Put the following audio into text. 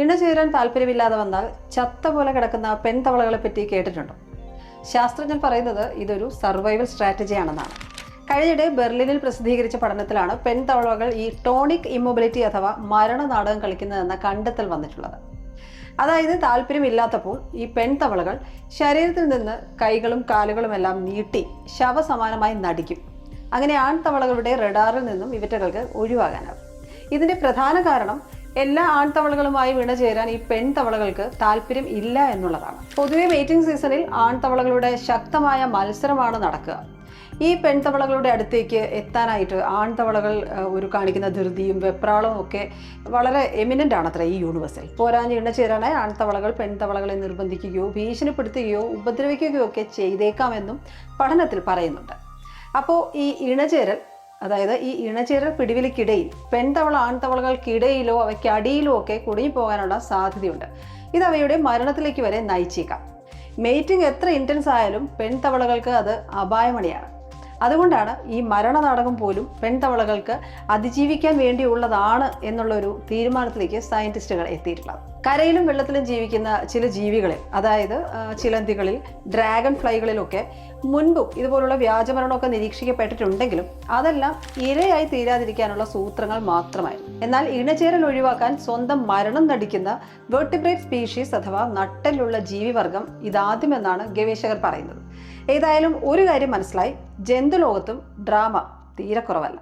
ഇണചേരാൻ താല്പര്യമില്ലാതെ വന്നാൽ ചത്ത പോലെ കിടക്കുന്ന പെൺതവളകളെ പറ്റി കേട്ടിട്ടുണ്ടോ? ശാസ്ത്രജ്ഞർ പറയുന്നത് ഇതൊരു സർവൈവൽ സ്ട്രാറ്റജിയാണെന്നാണ്. കഴിഞ്ഞിടെ ബെർലിനിൽ പ്രസിദ്ധീകരിച്ച പഠനത്തിലാണ് പെൺതവളകൾ ഈ ടോണിക് ഇമ്മൊബിലിറ്റി അഥവാ മരണ നാടകം കളിക്കുന്നതെന്ന കണ്ടെത്തൽ വന്നിട്ടുള്ളത്. അതായത് താല്പര്യമില്ലാത്തപ്പോൾ ഈ പെൺതവളകൾ ശരീരത്തിൽ നിന്ന് കൈകളും കാലുകളും എല്ലാം നീട്ടി ശവസമാനമായി നടിക്കും. അങ്ങനെ ആൺതവളകളുടെ റഡാറിൽ നിന്നും ഇവറ്റകൾക്ക് ഒഴിവാകാനാകും. ഇതിന്റെ പ്രധാന കാരണം എല്ലാ ആൺതവളകളുമായും ഇണചേരാൻ ഈ പെൺതവളകൾക്ക് താല്പര്യം ഇല്ല എന്നുള്ളതാണ്. പൊതുവെ മേറ്റിംഗ് സീസണിൽ ആൺതവളകളുടെ ശക്തമായ മത്സരമാണ് നടക്കുക. ഈ പെൺതവളകളുടെ അടുത്തേക്ക് എത്താനായിട്ട് ആൺതവളകൾ ഒരു കാണിക്കുന്ന ധൃതിയും വെപ്രാളവും ഒക്കെ വളരെ എമിനൻ്റ് ആണത്ര ഈ യൂണിവേഴ്സിൽ. പോരാഞ്ഞ് ഇണചേരാനായി ആൺതവളകൾ പെൺതവളകളെ നിർബന്ധിക്കുകയോ ഭീഷണിപ്പെടുത്തുകയോ ഉപദ്രവിക്കുകയോ ഒക്കെ ചെയ്തേക്കാമെന്നും പഠനത്തിൽ പറയുന്നുണ്ട്. അപ്പോൾ ഈ ഇണചേരൽ, അതായത് ഈ ഇണചേരൽ പിടിവിലിക്കിടയിൽ പെൺതവള ആൺതവളകൾക്കിടയിലോ അവയ്ക്കടിയിലോ ഒക്കെ കുടുങ്ങി പോകാനുള്ള സാധ്യതയുണ്ട്. ഇത് അവയുടെ മരണത്തിലേക്ക് വരെ നയിച്ചേക്കാം. മേറ്റിംഗ് എത്ര ഇൻറ്റൻസ് ആയാലും പെൺതവളകൾക്ക് അത് അപായമണിയാണ്. അതുകൊണ്ടാണ് ഈ മരണനാടകം പോലും പെൺതവളകൾക്ക് അതിജീവിക്കാൻ വേണ്ടിയുള്ളതാണ് എന്നുള്ളൊരു തീരുമാനത്തിലേക്ക് സയന്റിസ്റ്റുകൾ എത്തിയിട്ടുള്ളത്. കരയിലും വെള്ളത്തിലും ജീവിക്കുന്ന ചില ജീവികളിൽ, അതായത് ചിലന്തികളിൽ, ഡ്രാഗൺ ഫ്ലൈകളിലൊക്കെ മുൻപും ഇതുപോലുള്ള വ്യാജമരണമൊക്കെ നിരീക്ഷിക്കപ്പെട്ടിട്ടുണ്ടെങ്കിലും അതെല്ലാം ഇരയായി തീരാതിരിക്കാനുള്ള സൂത്രങ്ങൾ മാത്രമായിരുന്നു. എന്നാൽ ഇണചേരൽ ഒഴിവാക്കാൻ സ്വന്തം മരണം നടിക്കുന്ന വെർട്ടിബ്രേറ്റ് സ്പീഷീസ് അഥവാ നട്ടെല്ലുള്ള ജീവിവർഗം ഇതാദ്യമെന്നാണ് ഗവേഷകർ പറയുന്നത്. ഏതായാലും ഒരു കാര്യം മനസ്സിലായി, ജന്തുലോകത്തും ഡ്രാമ തീരെ കുറവല്ല.